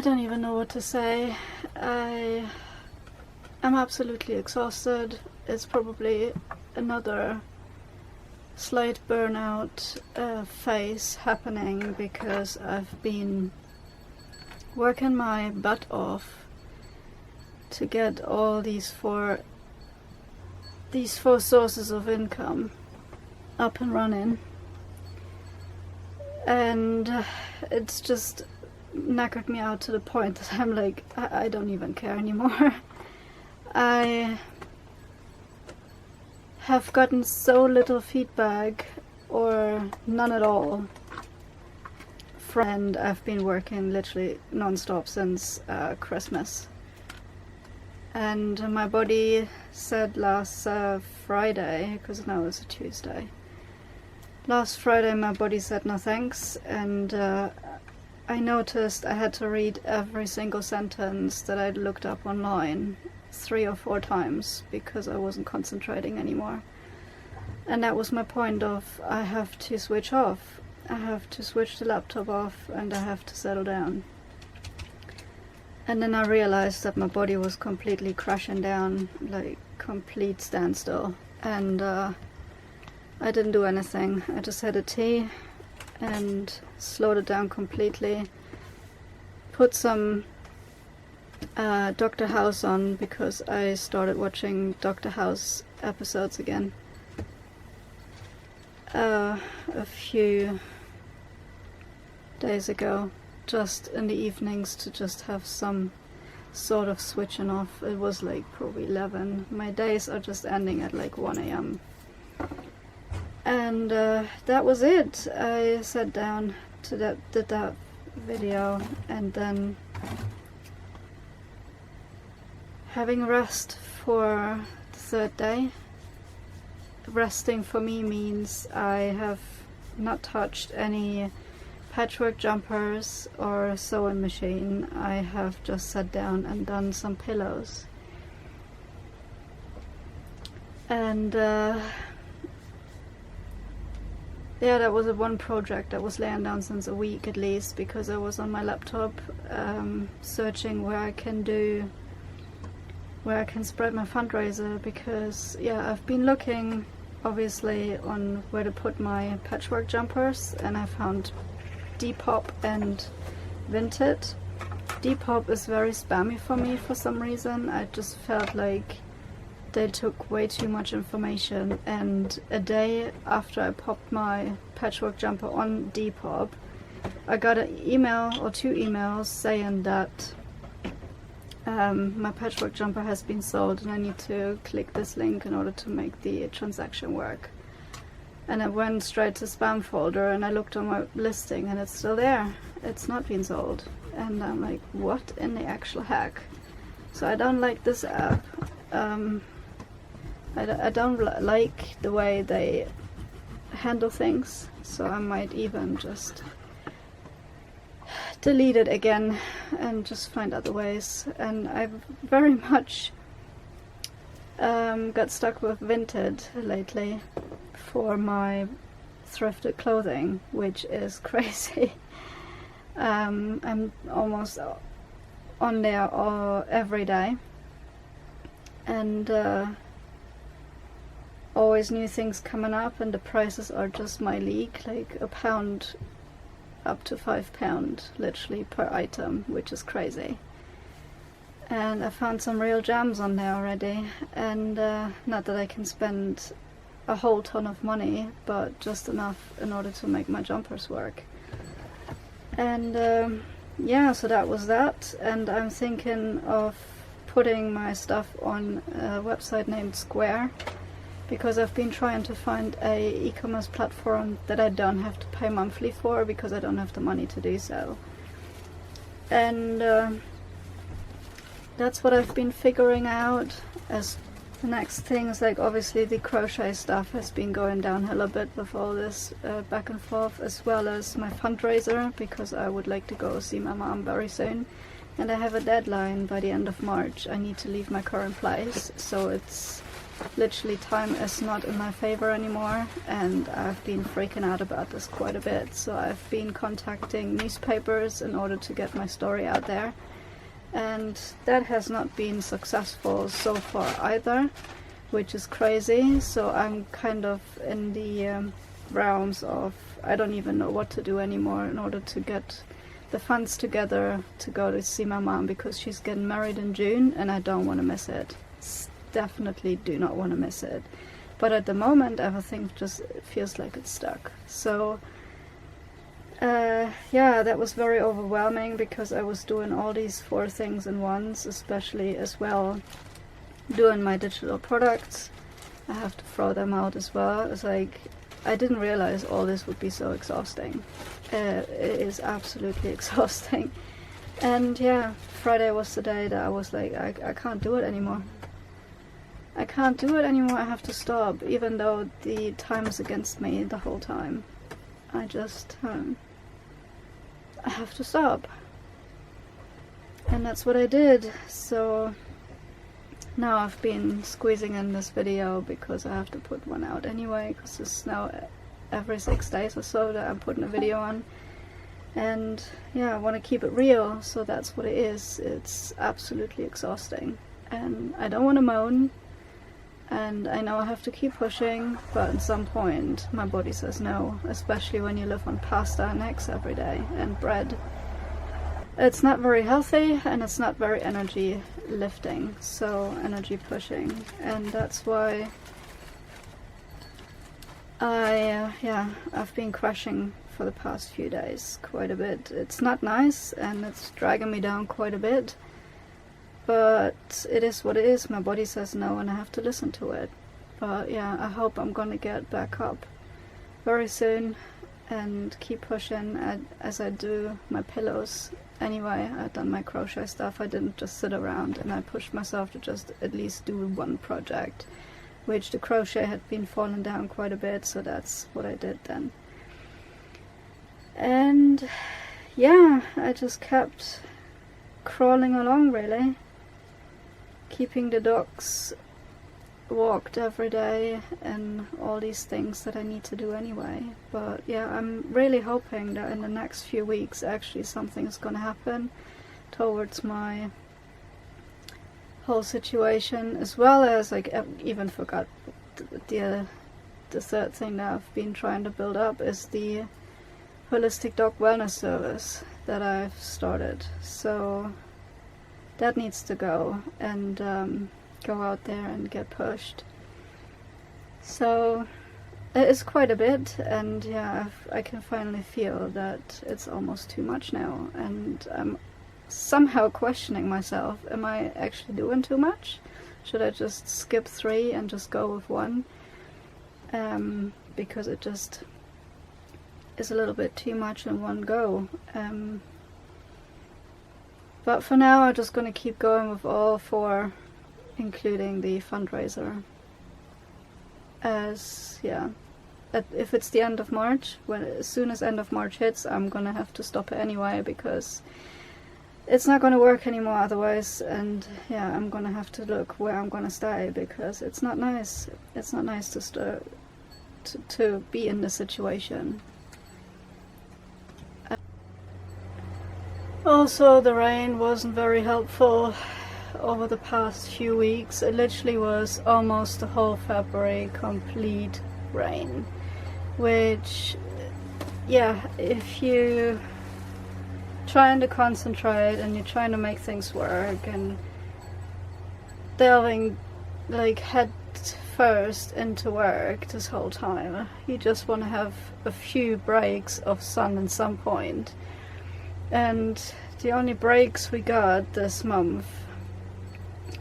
don't even know what to say. I'm absolutely exhausted. It's probably another slight burnout phase happening because I've been working my butt off to get all these four sources of income up and running, and it's just knackered me out to the point that I'm like, I don't even care anymore. I have gotten so little feedback, or none at all, and I've been working literally non-stop since Christmas. And my body said last Friday, because now it's a Tuesday, last Friday my body said no thanks, and I noticed I had to read every single sentence that I'd looked up online 3 or 4 times because I wasn't concentrating anymore. And that was my point of, I have to switch off. I have to switch the laptop off and I have to settle down. And then I realized that my body was completely crashing down, like complete standstill. And I didn't do anything. I just had a tea and slowed it down completely. Put some Dr. House on because I started watching Dr. House episodes again a few days ago, just in the evenings, to just have some sort of switching off. It was like probably 11. My days are just ending at like 1 AM. And that was it. I sat down to did that video, and then having rest for the 3rd day. Resting for me means I have not touched any patchwork jumpers or sewing machine. I have just sat down and done some pillows. And yeah, that was one project that was laying down since a week at least, because I was on my laptop searching where I can spread my fundraiser, because yeah, I've been looking obviously on where to put my patchwork jumpers, and I found Depop and Vinted. Depop is very spammy for me for some reason. I just felt like they took way too much information, and a day after I popped my patchwork jumper on Depop, I got an email or 2 emails saying that my patchwork jumper has been sold and I need to click this link in order to make the transaction work. And I went straight to spam folder and I looked on my listing and it's still there. It's not been sold. And I'm like, what in the actual heck? So I don't like this app. I don't like the way they handle things, so I might even just delete it again and just find other ways. And I very much got stuck with Vinted lately for my thrifted clothing, which is crazy. I'm almost on there every day, and always new things coming up, and the prices are just my league, like £1 up to £5 literally per item, which is crazy. And I found some real gems on there already, and not that I can spend a whole ton of money, but just enough in order to make my jumpers work. And yeah, so that was that. And I'm thinking of putting my stuff on a website named Square, because I've been trying to find a e-commerce platform that I don't have to pay monthly for, because I don't have the money to do so. And that's what I've been figuring out as the next things. Like, obviously the crochet stuff has been going downhill a bit with all this back and forth, as well as my fundraiser, because I would like to go see my mom very soon, and I have a deadline by the end of March. I need to leave my current place, so it's literally time is not in my favor anymore, and I've been freaking out about this quite a bit. So I've been contacting newspapers in order to get my story out there, and that has not been successful so far either, which is crazy. So I'm kind of in the realms of I don't even know what to do anymore in order to get the funds together to go to see my mom, because she's getting married in June and I don't want to miss it. Definitely do not want to miss it. But at the moment everything just feels like it's stuck. So yeah, that was very overwhelming, because I was doing all these 4 things in once, especially as well doing my digital products. I have to throw them out as well. It's like I didn't realize all this would be so exhausting. It is absolutely exhausting. And yeah, Friday was the day that I was like, I can't do it anymore. I can't do it anymore, I have to stop, even though the time is against me the whole time. I just, I have to stop. And that's what I did. So now I've been squeezing in this video because I have to put one out anyway, because it's now every 6 days or so that I'm putting a video on. And yeah, I want to keep it real, so that's what it is. It's absolutely exhausting. And I don't want to moan, and I know I have to keep pushing, but at some point my body says no, especially when you live on pasta and eggs every day and bread. It's not very healthy, and it's not very energy lifting, so energy pushing. And that's why I've been crashing for the past few days quite a bit. It's not nice, and it's dragging me down quite a bit, but it is what it is. My body says no, and I have to listen to it. But yeah, I hope I'm gonna get back up very soon and keep pushing as I do my pillows. Anyway, I've done my crochet stuff. I didn't just sit around, and I pushed myself to just at least do one project, which the crochet had been falling down quite a bit, so that's what I did then. And yeah, I just kept crawling along, really, keeping the dogs walked every day and all these things that I need to do anyway. But yeah, I'm really hoping that in the next few weeks actually something is going to happen towards my whole situation, as well as, like, I even forgot the third thing that I've been trying to build up is the holistic dog wellness service that I've started. So that needs to go and go out there and get pushed. So it is quite a bit, and yeah, I can finally feel that it's almost too much now, and I'm somehow questioning myself. Am I actually doing too much? Should I just skip 3 and just go with 1? Because it just is a little bit too much in one go. But for now I'm just going to keep going with all 4, including the fundraiser. As yeah, if it's the end of March, as soon as end of March hits, I'm gonna have to stop it anyway, because it's not gonna work anymore otherwise. And yeah, I'm gonna have to look where I'm gonna stay, because it's not nice. It's not nice to be in this situation. Also, the rain wasn't very helpful over the past few weeks. It literally was almost the whole February complete rain, which, yeah, if you trying to concentrate and you're trying to make things work and delving like head first into work this whole time, you just want to have a few breaks of sun at some point. And the only breaks we got this month,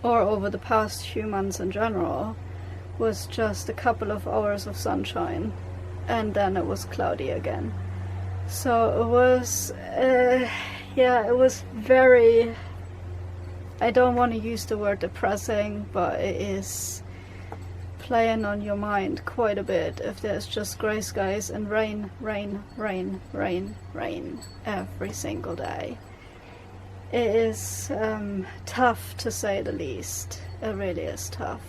or over the past few months in general, was just a couple of hours of sunshine, and then it was cloudy again. So it was, yeah, it was very, I don't want to use the word depressing, but it is playing on your mind quite a bit if there's just grey skies and rain, rain, rain, rain, rain every single day. It is tough, to say the least. It really is tough.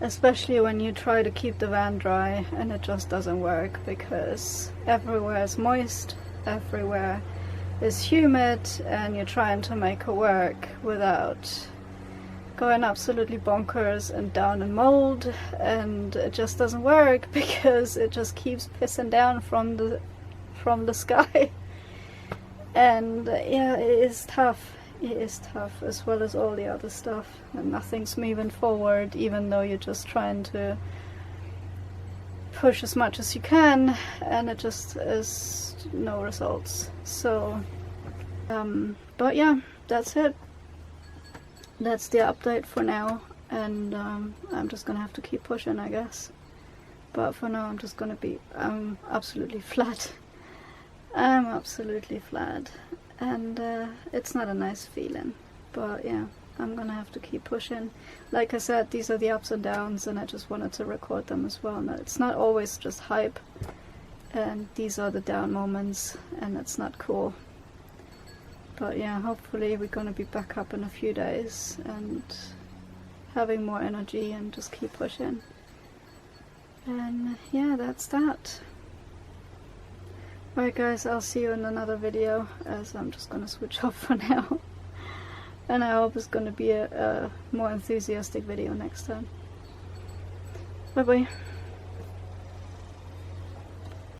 especially when you try to keep the van dry and it just doesn't work, because everywhere is moist, everywhere is humid, and you're trying to make it work without going absolutely bonkers and down in mold, and it just doesn't work because it just keeps pissing down from the sky. And yeah, it is tough. It is tough, as well as all the other stuff, and nothing's moving forward, even though you're just trying to push as much as you can, and it just is no results. So but yeah, that's it. That's the update for now, and I'm just gonna have to keep pushing, I guess. But for now, I'm just gonna be absolutely flat. I'm absolutely flat, and it's not a nice feeling, but yeah, I'm gonna have to keep pushing. Like I said, these are the ups and downs, and I just wanted to record them as well. No, it's not always just hype, and these are the down moments, and it's not cool. But yeah, hopefully we're gonna be back up in a few days and having more energy and just keep pushing. And yeah, that's that. Alright guys, I'll see you in another video, as I'm just gonna switch off for now. And I hope it's gonna be a more enthusiastic video next time. Bye bye.